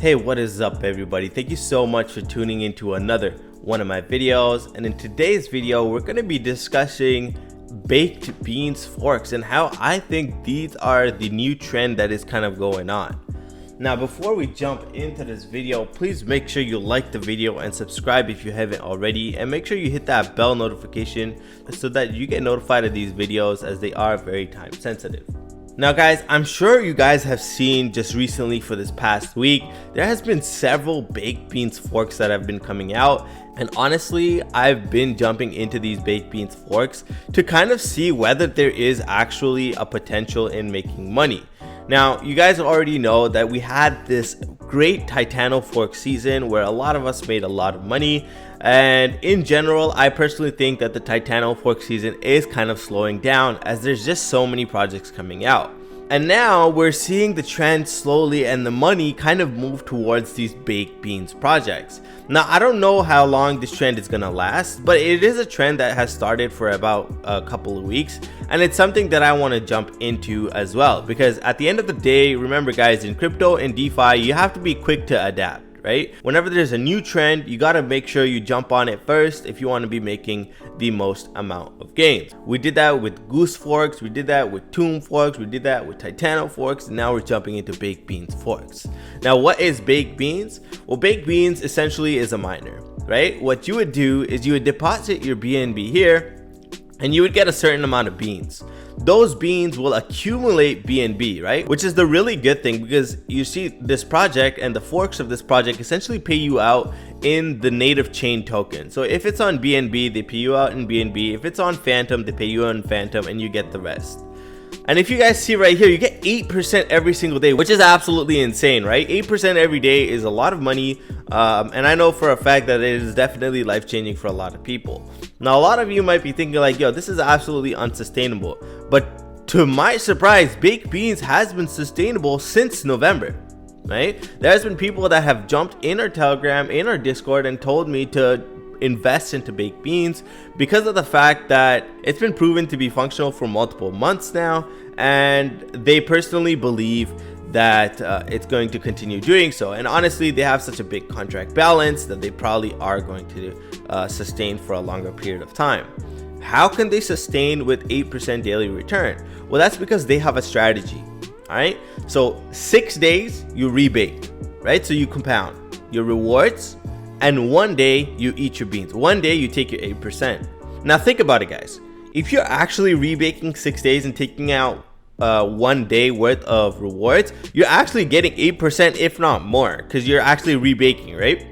Hey, what is up everybody? Thank you so much for tuning into another one of my videos. And in today's video, we're going to be discussing baked beans forks and how I think these are the new trend that is kind of going on. Now, before we jump into this video, please make sure you like the video and subscribe if you haven't already, and make sure you hit that bell notification so that you get notified of these videos, as they are very time sensitive. Now guys, I'm sure you guys have seen just recently for this past week, there has been several baked beans forks that have been coming out. And honestly, I've been jumping into these baked beans forks to kind of see whether there is actually a potential in making money. Now, you guys already know that we had this great Titano fork season where a lot of us made a lot of money. And in general, I personally think that the Titano fork season is kind of slowing down as there's just so many projects coming out. And now we're seeing the trend slowly and the money kind of move towards these baked beans projects. Now, I don't know how long this trend is gonna last, but it is a trend that has started for about a couple of weeks, and it's something that I want to jump into as well, because at the end of the day, remember guys, in crypto and DeFi, you have to be quick to adapt. Right? Whenever there's a new trend, you got to make sure you jump on it first if you want to be making the most amount of gains. We did that with Goose forks, we did that with Tomb forks, we did that with Titano forks, and now we're jumping into baked beans forks. Now, what is baked beans? Well, baked beans essentially is a miner, right? What you would do is you would deposit your BNB here, and you would get a certain amount of beans. Those beans will accumulate BNB, right? Which is the really good thing, because you see this project and the forks of this project essentially pay you out in the native chain token. So if it's on BNB, they pay you out in BNB. If it's on Phantom, they pay you on Phantom, and you get the rest. And if you guys see right here, you get 8% every single day, which is absolutely insane, right? 8% every day is a lot of money. And I know for a fact that it is definitely life-changing for a lot of people. Now, a lot of you might be thinking like, yo, this is absolutely unsustainable. But to my surprise, baked beans has been sustainable since November, right? There's been people that have jumped in our Telegram, in our Discord, and told me to invest into baked beans because of the fact that it's been proven to be functional for multiple months now, and they personally believe that it's going to continue doing so. And honestly, they have such a big contract balance that they probably are going to sustain for a longer period of time. How can they sustain with 8% daily return? Well, that's because they have a strategy. All right, so 6 days you rebake, right? So you compound your rewards, and one day you eat your beans. One day you take your 8%. Now think about it, guys. If you're actually rebaking 6 days and taking out 1 day worth of rewards, you're actually getting 8%, if not more, because you're actually rebaking, right?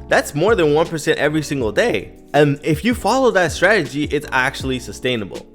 That's more than 1% every single day. And if you follow that strategy, it's actually sustainable.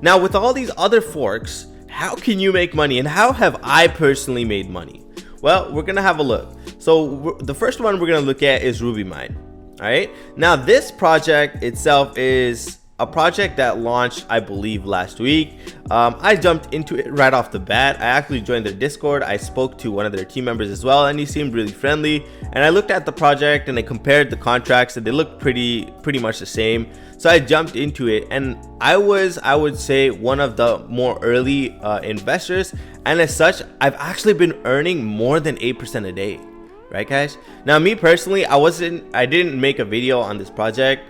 Now, with all these other forks, how can you make money, and how have I personally made money? Well, we're gonna have a look. So the first one we're gonna look at is RubyMine. All right, now this project itself is a project that launched, I believe, last week. I jumped into it right off the bat. I actually joined their Discord. I spoke to one of their team members as well, and he seemed really friendly. And I looked at the project and I compared the contracts, and they looked pretty much the same. So I jumped into it, and I would say, one of the more early investors. And as such, I've actually been earning more than 8% a day. Right, guys? Now, me personally, I didn't make a video on this project.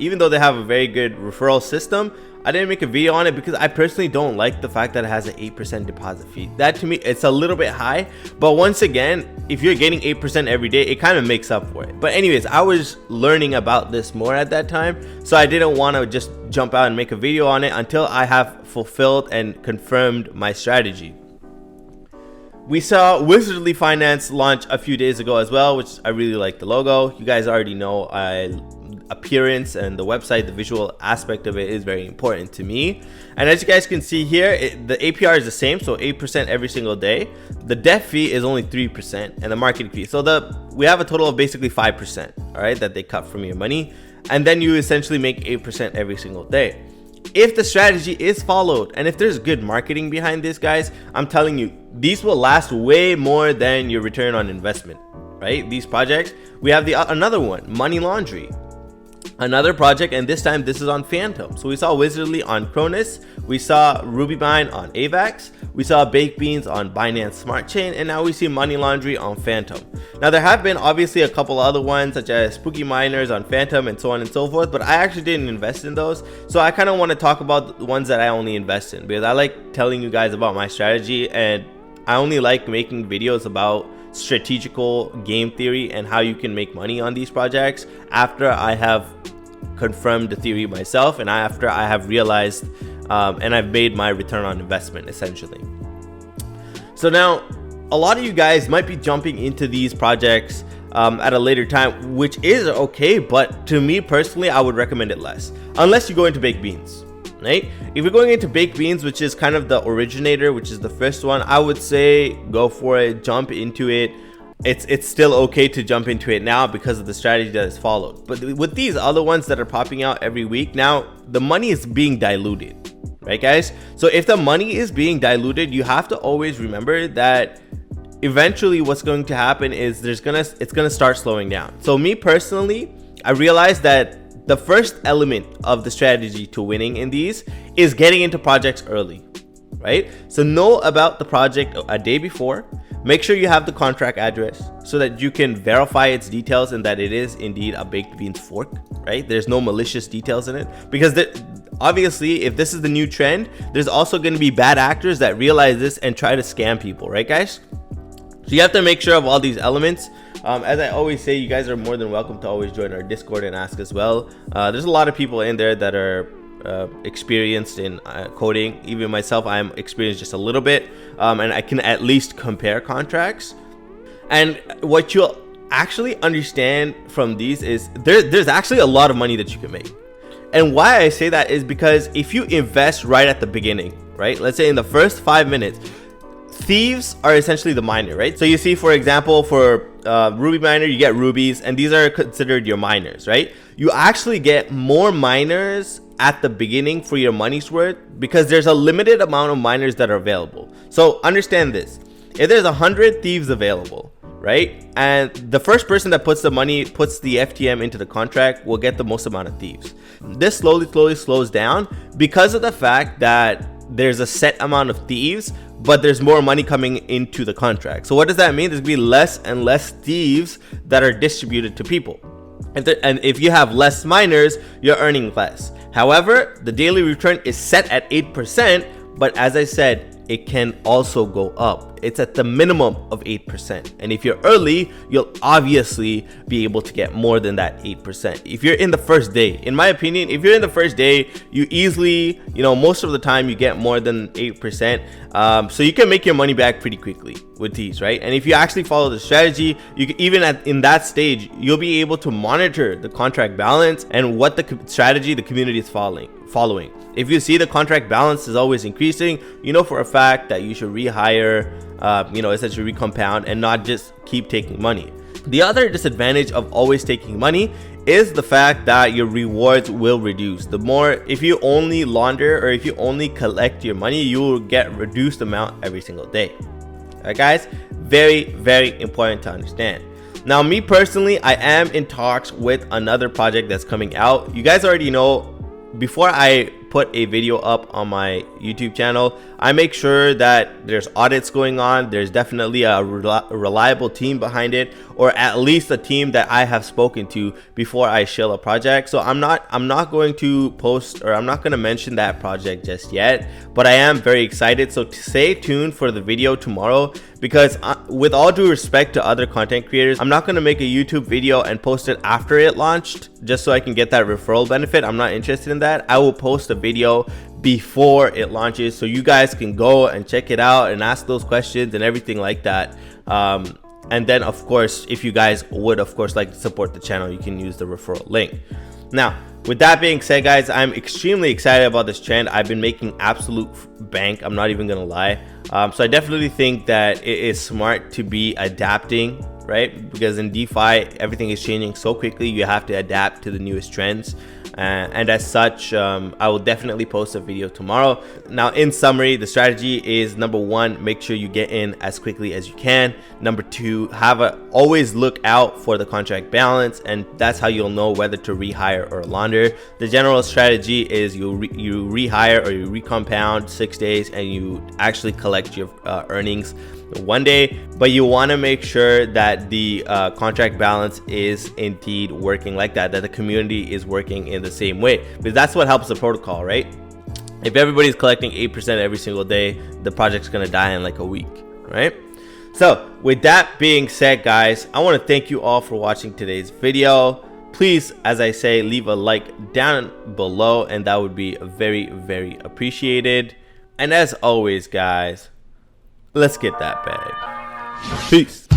Even though they have a very good referral system, I didn't make a video on it because I personally don't like the fact that it has an 8% deposit fee. That, to me, it's a little bit high. But once again, if you're getting 8% every day, it kind of makes up for it. But anyways, I was learning about this more at that time, so I didn't want to just jump out and make a video on it until I have fulfilled and confirmed my strategy. We saw Wizardly Finance launch a few days ago as well, which I really like the logo. You guys already know appearance and the website, the visual aspect of it is very important to me. And as you guys can see here, the APR is the same, so 8% every single day. The dev fee is only 3%, and the marketing fee. So we have a total of basically 5%, all right, that they cut from your money. And then you essentially make 8% every single day. If the strategy is followed, and if there's good marketing behind this, guys, I'm telling you, these will last way more than your return on investment, right? These projects. We have another one, Money Laundry. another project, and this time this is on Phantom. So we saw Wizardly on Cronus, we saw RubyMine on AVAX, we saw Baked Beans on Binance Smart Chain, and now we see Money Laundry on Phantom. Now there have been obviously a couple other ones such as Spooky Miners on Phantom and so on and so forth, but I actually didn't invest in those. So I kind of want to talk about the ones that I only invest in, because I like telling you guys about my strategy, and I only like making videos about strategical game theory and how you can make money on these projects after I have confirmed the theory myself and after I have realized and I've made my return on investment essentially. So now a lot of you guys might be jumping into these projects at a later time, which is okay, but to me personally I would recommend it less unless you go into Baked Beans. Right? If you're going into Baked Beans, which is kind of the originator, which is the first one, I would say go for it, jump into it. It's still okay to jump into it now because of the strategy that is followed. But with these other ones that are popping out every week, now the money is being diluted, right guys? So if the money is being diluted, you have to always remember that eventually what's going to happen is it's gonna start slowing down. So me personally, I realized that the first element of the strategy to winning in these is getting into projects early, right? So know about the project a day before. Make sure you have the contract address so that you can verify its details and that it is indeed a Baked Beans fork, right? There's no malicious details in it, because obviously if this is the new trend, there's also going to be bad actors that realize this and try to scam people, right guys? So you have to make sure of all these elements. As I always say, you guys are more than welcome to always join our Discord and ask as well. There's a lot of people in there that are experienced in coding. Even myself, I'm experienced just a little bit, and I can at least compare contracts. And what you'll actually understand from these is there's actually a lot of money that you can make. And why I say that is because if you invest right at the beginning, right? Let's say in the first 5 minutes, thieves are essentially the miner, right? So you see, for example, for Ruby miner, you get rubies, and these are considered your miners, right? You actually get more miners at the beginning for your money's worth because there's a limited amount of miners that are available. So understand this: if there's 100 thieves available, right, and the first person that puts the FTM into the contract will get the most amount of thieves. This slowly slows down because of the fact that there's a set amount of thieves, but there's more money coming into the contract. So what does that mean? There's gonna be less and less thieves that are distributed to people. And if you have less miners, you're earning less. However, the daily return is set at 8%, but as I said, it can also go up. It's at the minimum of 8%. And if you're early, you'll obviously be able to get more than that 8%. If you're in the first day, in my opinion, if you're in the first day, you easily, most of the time you get more than 8%. So you can make your money back pretty quickly with these, right? And if you actually follow the strategy, you can, even in that stage, you'll be able to monitor the contract balance and what the strategy the community is following. If you see the contract balance is always increasing, you know for a fact that you should rehire, essentially recompound and not just keep taking money. The other disadvantage of always taking money is the fact that your rewards will reduce. If you only launder or if you only collect your money, you will get reduced amount every single day. Alright guys, very, very important to understand. Now me personally, I am in talks with another project that's coming out. You guys already know, before I put a video up on my YouTube channel, I make sure that there's audits going on. There's definitely a reliable team behind it, or at least a team that I have spoken to before I shill a project. So I'm not going to post, or I'm not going to mention that project just yet, but I am very excited. So stay tuned for the video tomorrow, because with all due respect to other content creators, I'm not going to make a YouTube video and post it after it launched just so I can get that referral benefit. I'm not interested in that. I will post a video before it launches so you guys can go and check it out and ask those questions and everything like that. And then of course, if you guys would of course like to support the channel, you can use the referral link. Now with that being said guys, I'm extremely excited about this trend. I've been making absolute bank, I'm not even gonna lie. So I definitely think that it is smart to be adapting, right? Because in DeFi everything is changing so quickly, you have to adapt to the newest trends. and as such, I will definitely post a video tomorrow. Now, in summary, the strategy is: number one, make sure you get in as quickly as you can. Number two, always look out for the contract balance, and that's how you'll know whether to rehire or launder. The general strategy is you rehire or you recompound 6 days, and you actually collect your earnings one day. But you want to make sure that the contract balance is indeed working like that the community is working in the same way, because that's what helps the protocol, right? If everybody's collecting 8% every single day, the project's gonna die in like a week, right? So with that being said, guys, I want to thank you all for watching today's video. Please, as I say, leave a like down below, and that would be very, very appreciated. And as always, guys, let's get that bag. Peace.